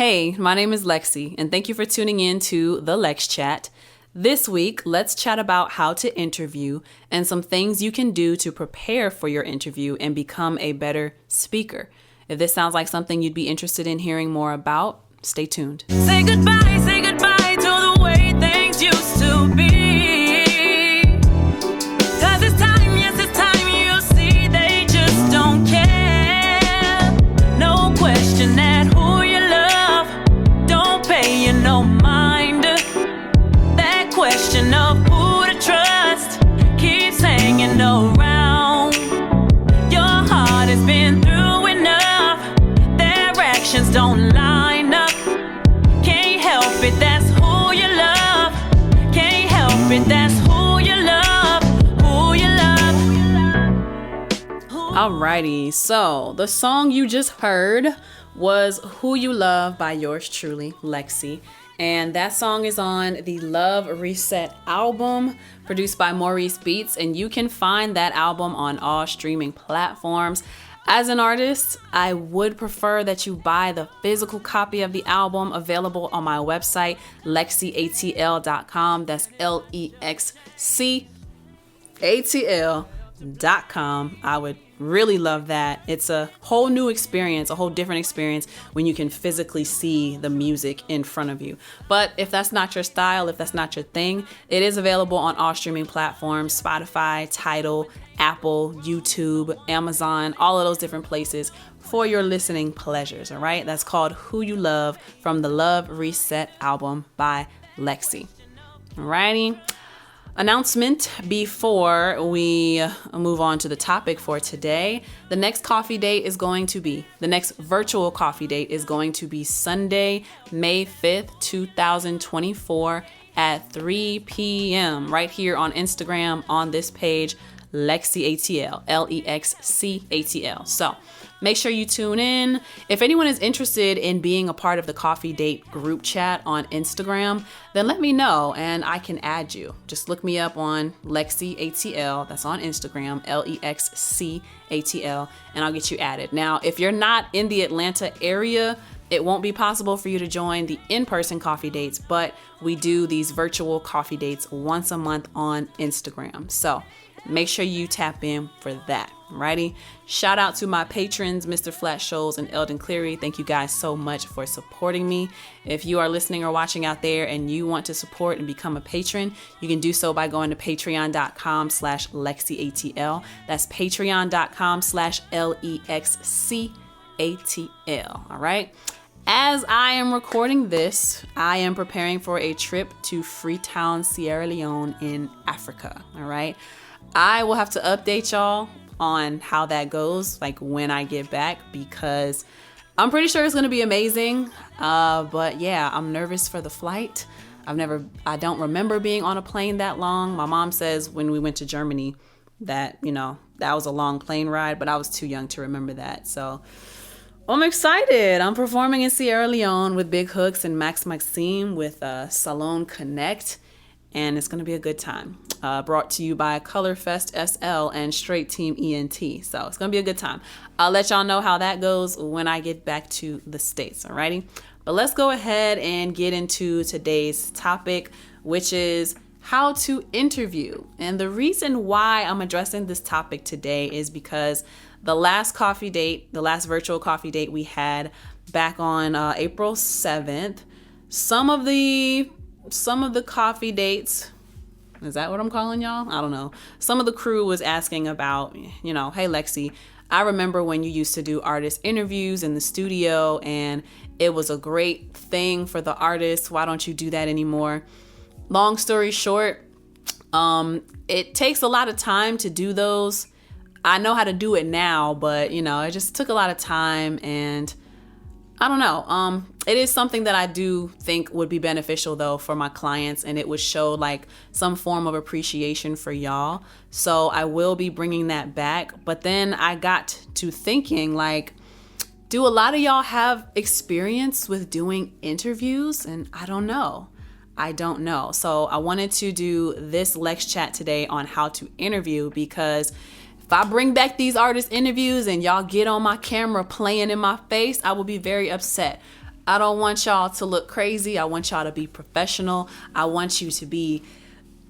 Hey, my name is Lexi, and thank you for tuning in to the LEXCHAT. This week, let's chat about how to interview and some things you can do to prepare for your interview and become a better speaker. If this sounds like something you'd be interested in hearing more about, stay tuned. Say goodbye to the way things used to be. 'Cause it's time, yes, it's time, you'll see they just don't care. No question that who you love don't pay you no mind. That question of who to trust keeps hanging around. Your heart has been through enough, their actions don't line up. Can't help it, that's who you love. Can't help it, that's who you love. Who you love. Alrighty, so the song you just heard was Who You Love by yours truly, Lexi. And that song is on the Love Reset album produced by Maurice Beats. And you can find that album on all streaming platforms. As an artist, I would prefer that you buy the physical copy of the album available on my website, LexCATL.com. That's LEXCATL.com. I would really love that. It's a whole new experience, a whole different experience when you can physically see the music in front of you. But if that's not your style, if that's not your thing, it is available on all streaming platforms, Spotify, Tidal, Apple, YouTube, Amazon, all of those different places for your listening pleasures, all right? That's called Who You Love from the Love Reset album by Lexi. Alrighty. Announcement before we move on to the topic for today. The next the next virtual coffee date is going to be Sunday, May 5th, 2024 at 3 p.m. right here on Instagram on this page, LexCATL, LEXCATL. So make sure you tune in. If anyone is interested in being a part of the coffee date group chat on Instagram, then let me know and I can add you. Just look me up on LexCATL, that's on Instagram, LEXCATL, and I'll get you added. Now, if you're not in the Atlanta area, it won't be possible for you to join the in-person coffee dates, but we do these virtual coffee dates once a month on Instagram. So make sure you tap in for that. Alrighty. Shout out to my patrons, Mr. Flat Shoals and Eldon Cleary. Thank you guys so much for supporting me. If you are listening or watching out there and you want to support and become a patron, you can do so by going to patreon.com/LexCATL. That's patreon.com/LexCATL. All right. As I am recording this, I am preparing for a trip to Freetown, Sierra Leone in Africa. All right. I will have to update y'all on how that goes, like when I get back, because I'm pretty sure it's going to be amazing. But yeah, I'm nervous for the flight. I don't remember being on a plane that long. My mom says when we went to Germany that, that was a long plane ride, but I was too young to remember that. So I'm excited. I'm performing in Sierra Leone with Big Hooks and Max Maxime with Salon Connect. And it's going to be a good time. Brought to you by Colorfest SL and Straight Team ENT. So it's going to be a good time. I'll let y'all know how that goes when I get back to the States. Alrighty. But let's go ahead and get into today's topic, which is how to interview. And the reason why I'm addressing this topic today is because the last virtual coffee date we had back on April 7th, some of the coffee dates, is that what I'm calling y'all? I don't know. Some of the crew was asking about, hey, Lexi, I remember when you used to do artist interviews in the studio and it was a great thing for the artists. Why don't you do that anymore? Long story short, it takes a lot of time to do those. I know how to do it now, but it just took a lot of time, and I don't know. It is something that I do think would be beneficial though for my clients, and it would show like some form of appreciation for y'all. So I will be bringing that back. But then I got to thinking, like, do a lot of y'all have experience with doing interviews? And I don't know. So I wanted to do this LexChat today on how to interview, because if I bring back these artist interviews and y'all get on my camera playing in my face, I will be very upset. I don't want y'all to look crazy. I want y'all to be professional. I want you to be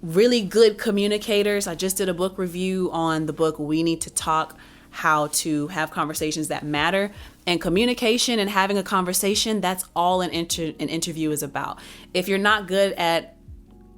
really good communicators. I just did a book review on the book We Need to Talk, How to Have Conversations That Matter. And communication and having a conversation, that's all an interview is about. If you're not good at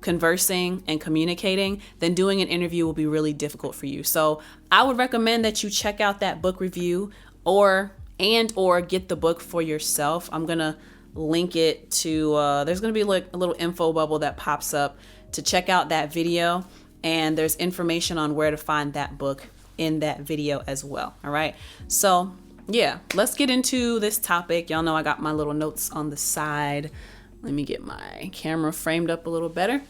conversing and communicating, then doing an interview will be really difficult for you. So I would recommend that you check out that book review or get the book for yourself. I'm gonna link it to there's gonna be like a little info bubble that pops up to check out that video, and there's information on where to find that book in that video as well. All right, so yeah, let's get into this topic. Y'all know I got my little notes on the side. Let me get my camera framed up a little better.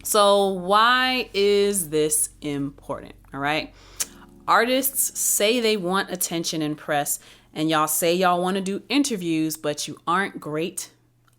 So why is this important? All right. Artists say they want attention and press, and y'all say y'all want to do interviews, but you aren't great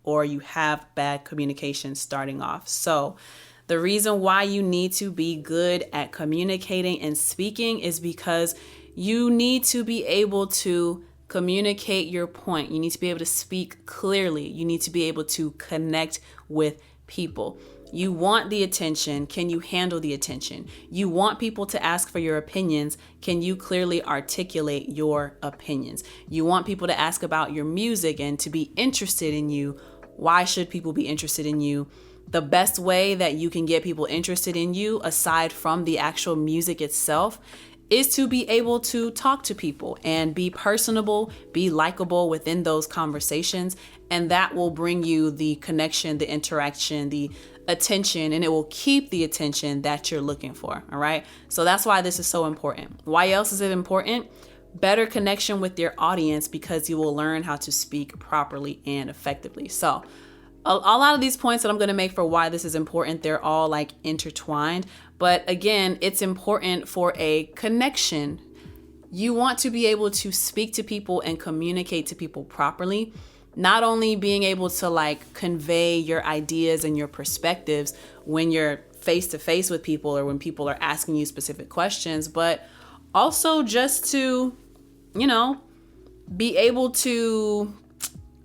or you have bad communication starting off. So the reason why you need to be good at communicating and speaking is because you need to be able to communicate your point. You need to be able to speak clearly. You need to be able to connect with people. You want the attention. Can you handle the attention? You want people to ask for your opinions. Can you clearly articulate your opinions? You want people to ask about your music and to be interested in you. Why should people be interested in you? The best way that you can get people interested in you, aside from the actual music itself, is to be able to talk to people and be personable, be likable within those conversations. And that will bring you the connection, the interaction, the attention, and it will keep the attention that you're looking for. All right. So that's why this is so important. Why else is it important? Better connection with your audience, because you will learn how to speak properly and effectively. So a lot of these points that I'm going to make for why this is important, they're all like intertwined. But again, it's important for a connection. You want to be able to speak to people and communicate to people properly. Not only being able to like convey your ideas and your perspectives when you're face to face with people or when people are asking you specific questions, but also just to, be able to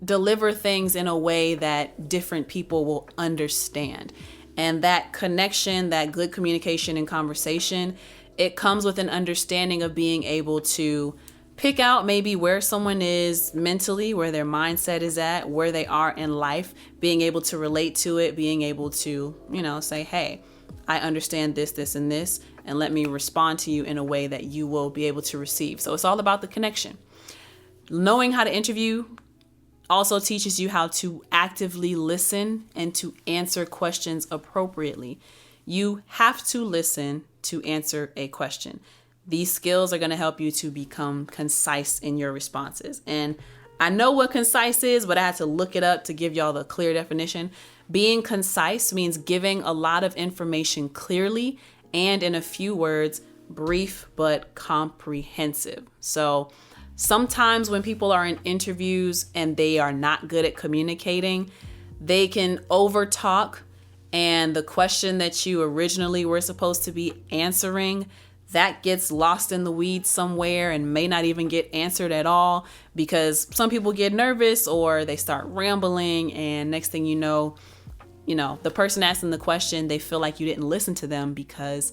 deliver things in a way that different people will understand. And that connection, that good communication and conversation, it comes with an understanding of being able to pick out maybe where someone is mentally, where their mindset is at, where they are in life, being able to relate to it, being able to, say, hey, I understand this, this, and this, and let me respond to you in a way that you will be able to receive. So it's all about the connection. Knowing how to interview also teaches you how to actively listen and to answer questions appropriately. You have to listen to answer a question. These skills are going to help you to become concise in your responses. And I know what concise is, but I had to look it up to give y'all the clear definition. Being concise means giving a lot of information clearly and in a few words, brief but comprehensive. So sometimes when people are in interviews and they are not good at communicating, they can overtalk, and the question that you originally were supposed to be answering, that gets lost in the weeds somewhere and may not even get answered at all, because some people get nervous or they start rambling, and next thing you know, the person asking the question, they feel like you didn't listen to them because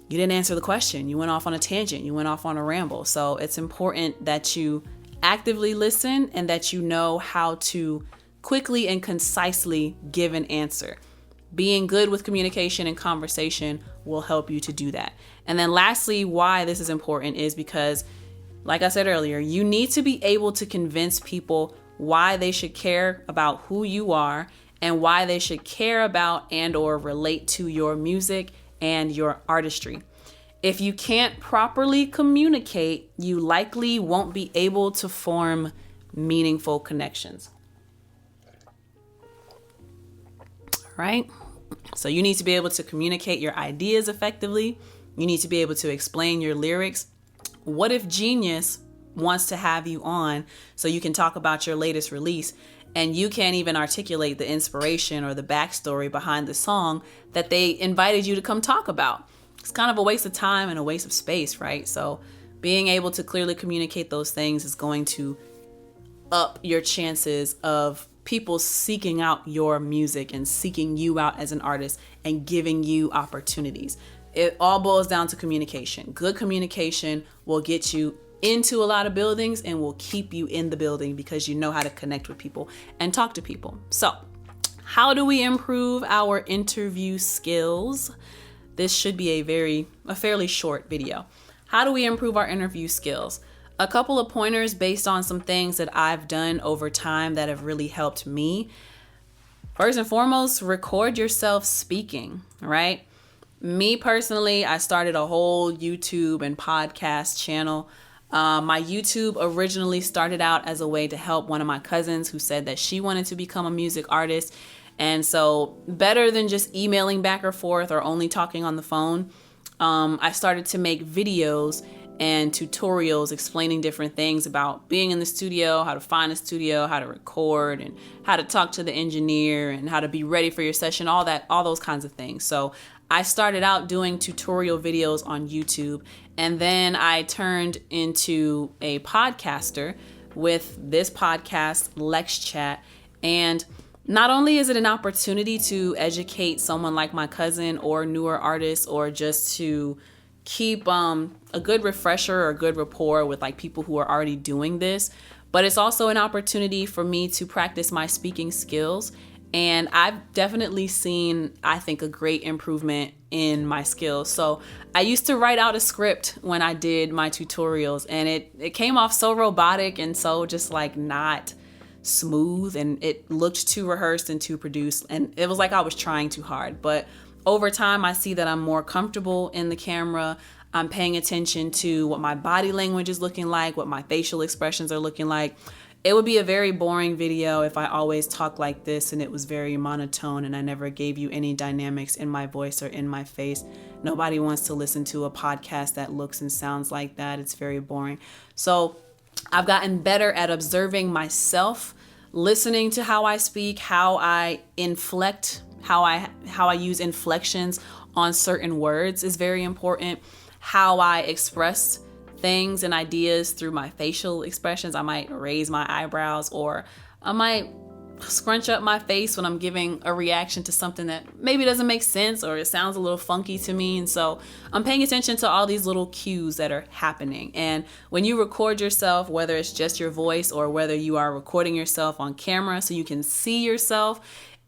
you didn't answer the question. You went off on a tangent. You went off on a ramble. So it's important that you actively listen and that you know how to quickly and concisely give an answer. Being good with communication and conversation will help you to do that. And then lastly, why this is important is because, like I said earlier, you need to be able to convince people why they should care about who you are and why they should care about and or relate to your music and your artistry. If you can't properly communicate, you likely won't be able to form meaningful connections. All right. So you need to be able to communicate your ideas effectively. You need to be able to explain your lyrics. What if Genius wants to have you on so you can talk about your latest release, and you can't even articulate the inspiration or the backstory behind the song that they invited you to come talk about? It's kind of a waste of time and a waste of space, right? So being able to clearly communicate those things is going to up your chances of people seeking out your music and seeking you out as an artist and giving you opportunities. It all boils down to communication. Good communication will get you into a lot of buildings and will keep you in the building because you know how to connect with people and talk to people. So, how do we improve our interview skills? This should be a fairly short video. How do we improve our interview skills? A couple of pointers based on some things that I've done over time that have really helped me. First and foremost, record yourself speaking, right? Me personally, I started a whole YouTube and podcast channel. My YouTube originally started out as a way to help one of my cousins who said that she wanted to become a music artist. And so better than just emailing back or forth or only talking on the phone, I started to make videos and tutorials explaining different things about being in the studio, how to find a studio, how to record, and how to talk to the engineer and how to be ready for your session, all those kinds of things. So I started out doing tutorial videos on YouTube, and then I turned into a podcaster with this podcast, LexCHAT. And not only is it an opportunity to educate someone like my cousin or newer artists, or just to keep a good refresher or good rapport with like people who are already doing this, but it's also an opportunity for me to practice my speaking skills. And I've definitely seen, I think, a great improvement in my skills. So I used to write out a script when I did my tutorials, and it came off so robotic and so just like not smooth, and it looked too rehearsed and too produced, and it was like I was trying too hard. But over time, I see that I'm more comfortable in the camera. I'm paying attention to what my body language is looking like, what my facial expressions are looking like. It would be a very boring video if I always talked like this and it was very monotone and I never gave you any dynamics in my voice or in my face. Nobody wants to listen to a podcast that looks and sounds like that. It's very boring. So I've gotten better at observing myself, listening to how I speak, how I inflect, how I use inflections on certain words is very important. How I express things and ideas through my facial expressions. I might raise my eyebrows, or I might scrunch up my face when I'm giving a reaction to something that maybe doesn't make sense or it sounds a little funky to me. And so I'm paying attention to all these little cues that are happening. And when you record yourself, whether it's just your voice or whether you are recording yourself on camera so you can see yourself,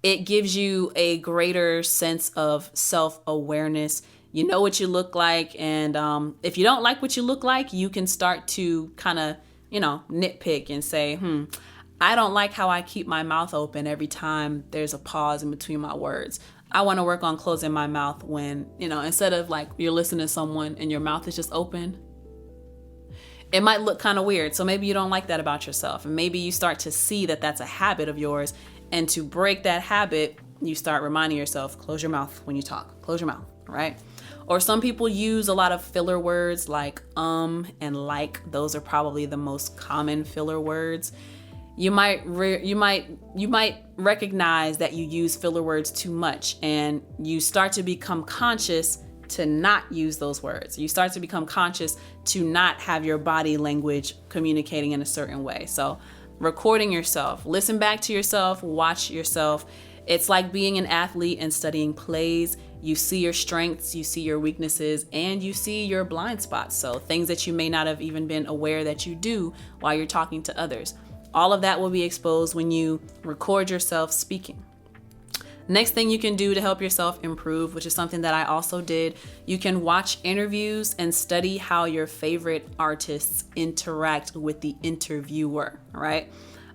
it gives you a greater sense of self-awareness. You know what you look like, and if you don't like what you look like, you can start to kind of, nitpick and say, I don't like how I keep my mouth open every time there's a pause in between my words. I want to work on closing my mouth when, instead of like you're listening to someone and your mouth is just open. It might look kind of weird, so maybe you don't like that about yourself, and maybe you start to see that that's a habit of yours, and to break that habit, you start reminding yourself, close your mouth when you talk, close your mouth, right? Or some people use a lot of filler words like and like. Those are probably the most common filler words. You might recognize that you use filler words too much, and you start to become conscious to not use those words. You start to become conscious to not have your body language communicating in a certain way. So recording yourself, listen back to yourself, watch yourself. It's like being an athlete and studying plays. You see your strengths, you see your weaknesses, and you see your blind spots. So things that you may not have even been aware that you do while you're talking to others. All of that will be exposed when you record yourself speaking. Next thing you can do to help yourself improve, which is something that I also did, you can watch interviews and study how your favorite artists interact with the interviewer, right?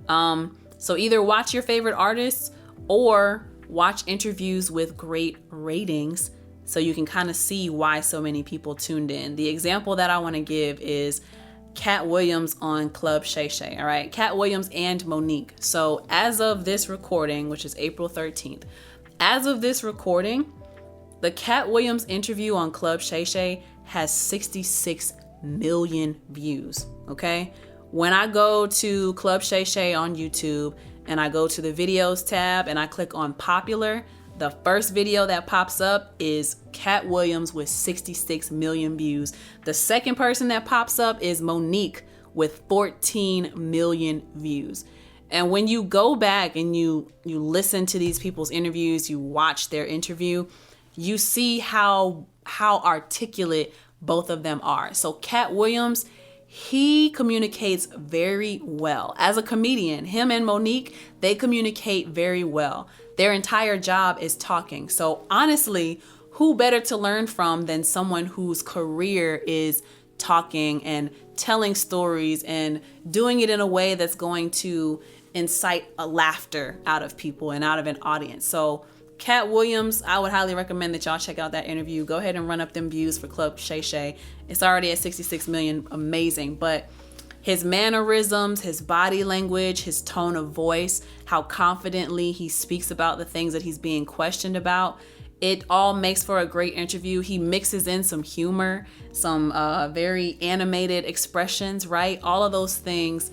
So either watch your favorite artists or watch interviews with great ratings so you can kind of see why so many people tuned in. The example that I want to give is Cat Williams on Club Shay Shay, all right? Cat Williams and Monique. So as of this recording, which is April 13th, as of this recording, the Cat Williams interview on Club Shay Shay has 66 million views, okay? When I go to Club Shay Shay on YouTube and I go to the videos tab and I click on popular, the first video that pops up is Cat Williams with 66 million views. The second person that pops up is Monique with 14 million views. And when you go back and you listen to these people's interviews, you watch their interview, you see how articulate both of them are. So Cat Williams, he communicates very well. As a comedian, him and Monique, they communicate very well. Their entire job is talking. So honestly, who better to learn from than someone whose career is talking and telling stories and doing it in a way that's going to incite a laughter out of people and out of an audience. So Cat Williams, I would highly recommend that y'all check out that interview. Go ahead and run up them views for Club Shay Shay. It's already at 66 million. Amazing. But his mannerisms, his body language, his tone of voice, how confidently he speaks about the things that he's being questioned about, it all makes for a great interview. He mixes in some humor, some very animated expressions, right? All of those things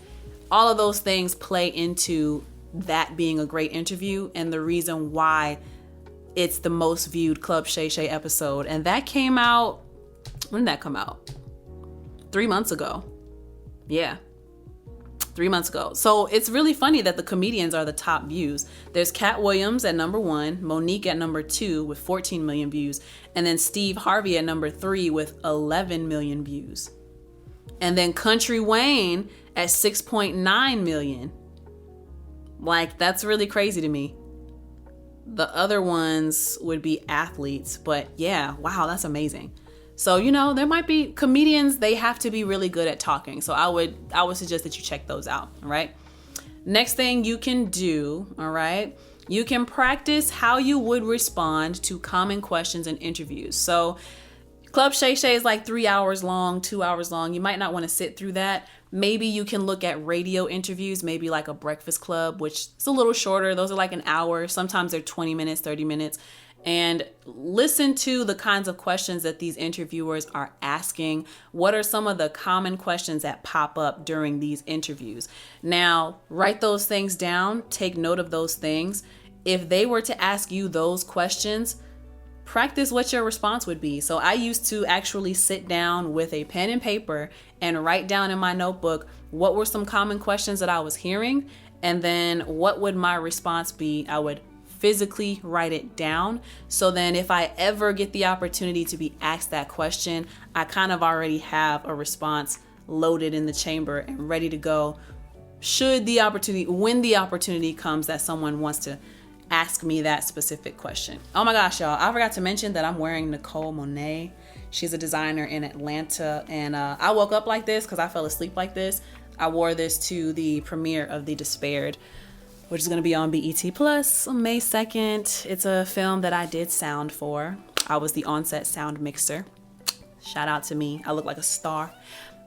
play into that being a great interview and the reason why it's the most viewed Club Shay Shay episode. And that came out, when did that come out? 3 months ago. Yeah, 3 months ago. So it's really funny that the comedians are the top views. There's Cat Williams at number 1, Monique at number 2 with 14 million views, and then Steve Harvey at number 3 with 11 million views. And then Country Wayne at 6.9 million. Like, that's really crazy to me. The other ones would be athletes, but yeah, wow, that's amazing. So, there might be comedians, they have to be really good at talking. So I would suggest that you check those out, all right? Next thing you can do, all right? You can practice how you would respond to common questions in interviews. So Club Shay Shay is like 3 hours long, 2 hours long. You might not want to sit through that. Maybe you can look at radio interviews, maybe like a Breakfast Club, which is a little shorter. Those are like an hour. Sometimes they're 20 minutes, 30 minutes. And listen to the kinds of questions that these interviewers are asking. What are some of the common questions that pop up during these interviews? Now, write those things down. Take note of those things. If they were to ask you those questions, practice what your response would be. So I used to actually sit down with a pen and paper and write down in my notebook what were some common questions that I was hearing, and then what would my response be. I would physically write it down. So then if I ever get the opportunity to be asked that question, I kind of already have a response loaded in the chamber and ready to go when the opportunity comes that someone wants to ask me that specific question. Oh my gosh, y'all, I forgot to mention that I'm wearing Nicole Monet. She's a designer in Atlanta, and I woke up like this because I fell asleep like this. I wore this to the premiere of The Despaired, which is going to be on BET Plus on May 2nd. It's a film that I did sound for. I was the on-set sound mixer. Shout out to me. I look like a star.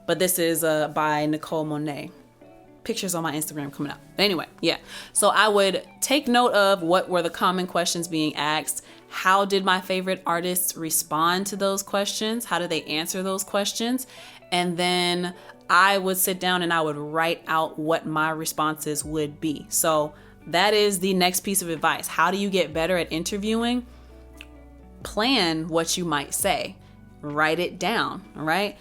But this is by Nicole Monet. Pictures on my Instagram coming up. But anyway, yeah. So I would take note of what were the common questions being asked. How did my favorite artists respond to those questions? How did they answer those questions? And then I would sit down and I would write out what my responses would be. So that is the next piece of advice. How do you get better at interviewing? Plan what you might say. Write it down, all right?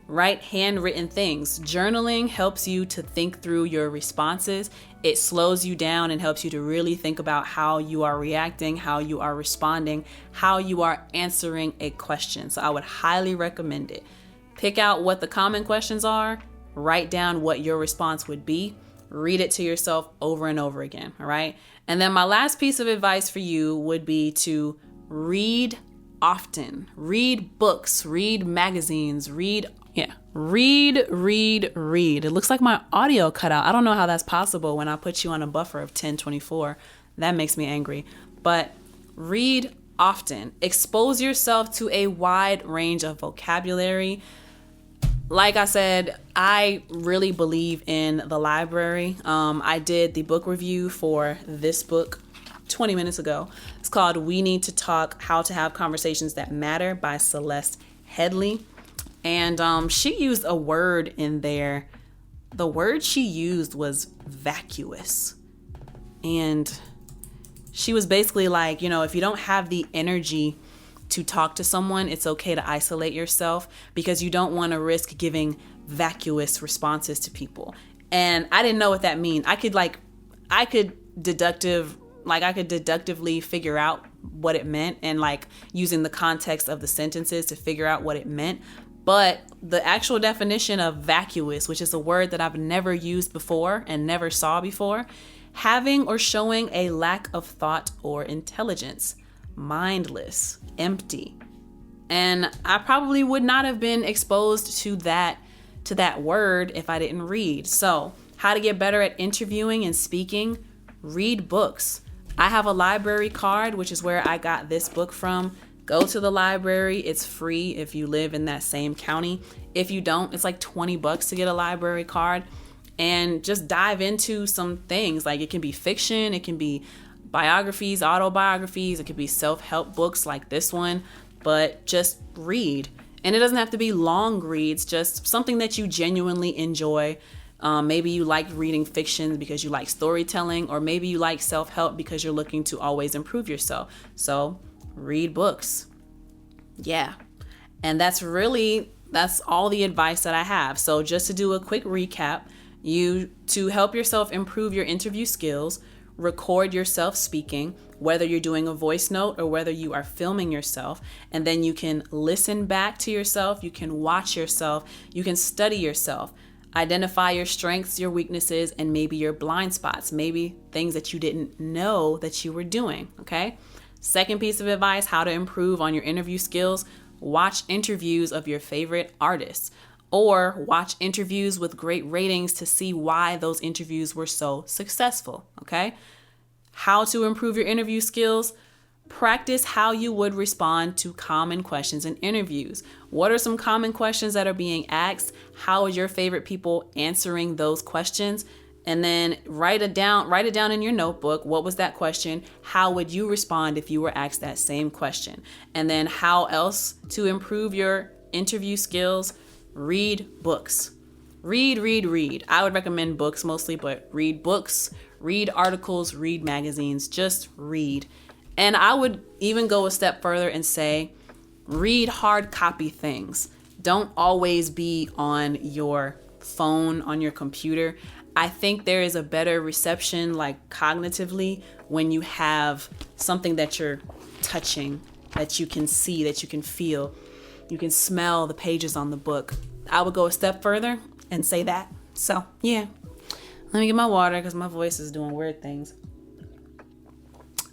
Write handwritten things. Journaling helps you to think through your responses. It slows you down and helps you to really think about how you are reacting, how you are responding, how you are answering a question. So I would highly recommend it. Pick out what the common questions are, write down what your response would be, read it to yourself over and over again, all right? And then my last piece of advice for you would be to read often. Read books, read magazines, read. It looks like my audio cut out. I don't know how that's possible when I put you on a buffer of 1024. That makes me angry. But read often. Expose yourself to a wide range of vocabulary. Like I said, I really believe in the library. I did the book review for this book 20 minutes ago. It's called We Need to Talk, How to Have Conversations That Matter by Celeste Headley. And she used a word in there. The word she used was vacuous. And she was basically like, if you don't have the energy to talk to someone, it's okay to isolate yourself because you don't want to risk giving vacuous responses to people. And I didn't know what that means. I could deductively figure out what it meant, and like using the context of the sentences to figure out what it meant. But the actual definition of vacuous, which is a word that I've never used before and never saw before, having or showing a lack of thought or intelligence, mindless, empty. And I probably would not have been exposed to that word if I didn't read. So, how to get better at interviewing and speaking? Read books. I have a library card, which is where I got this book from. Go to the library. It's free if you live in that same county. If you don't, it's like $20 to get a library card, and just dive into some things. Like, it can be fiction, it can be biographies, autobiographies, it could be self-help books like this one, but just read. And it doesn't have to be long reads, just something that you genuinely enjoy. Maybe you like reading fiction because you like storytelling, or maybe you like self-help because you're looking to always improve yourself. So read books. Yeah. And that's all the advice that I have. So just to do a quick recap, to help yourself improve your interview skills, record yourself speaking, whether you're doing a voice note or whether you are filming yourself, and then you can listen back to yourself, you can watch yourself, you can study yourself, identify your strengths, your weaknesses, and maybe your blind spots, maybe things that you didn't know that you were doing, okay? Second piece of advice, how to improve on your interview skills: watch interviews of your favorite artists, or watch interviews with great ratings to see why those interviews were so successful, okay? How to improve your interview skills: practice how you would respond to common questions in interviews. What are some common questions that are being asked? How are your favorite people answering those questions? And then write it down in your notebook. What was that question? How would you respond if you were asked that same question? And then how else to improve your interview skills? Read books. Read. I would recommend books mostly, but read books, read articles, read magazines, just read. And I would even go a step further and say, read hard copy things. Don't always be on your phone, on your computer. I think there is a better reception, like cognitively, when you have something that you're touching, that you can see, that you can feel. You can smell the pages on the book. I would go a step further and say that. So, yeah. Let me get my water because my voice is doing weird things.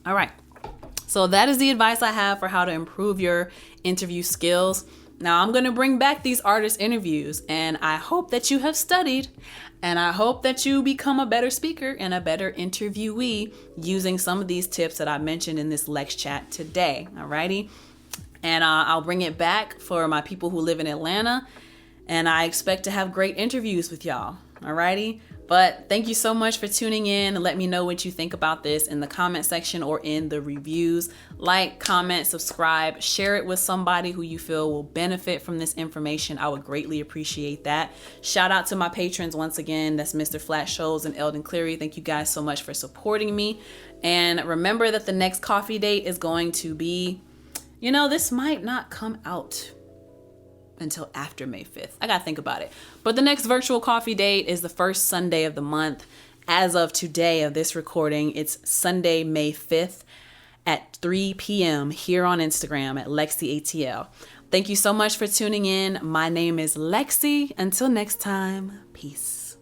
All right. So that is the advice I have for how to improve your interview skills. Now I'm going to bring back these artist interviews, and I hope that you have studied, and I hope that you become a better speaker and a better interviewee using some of these tips that I mentioned in this LexChat today. Alrighty. And I'll bring it back for my people who live in Atlanta, and I expect to have great interviews with y'all. Alrighty. But thank you so much for tuning in, and let me know what you think about this in the comment section or in the reviews. Like, comment, subscribe, share it with somebody who you feel will benefit from this information. I would greatly appreciate that. Shout out to my patrons once again. That's Mr. Flat Shows and Eldon Cleary. Thank you guys so much for supporting me. And remember that the next coffee date is going to be, this might not come out until after May 5th. I gotta think about it. But the next virtual coffee date is the first Sunday of the month. As of today of this recording, it's Sunday, May 5th at 3 p.m. here on Instagram at LexCATL. Thank you so much for tuning in. My name is Lexi. Until next time, peace.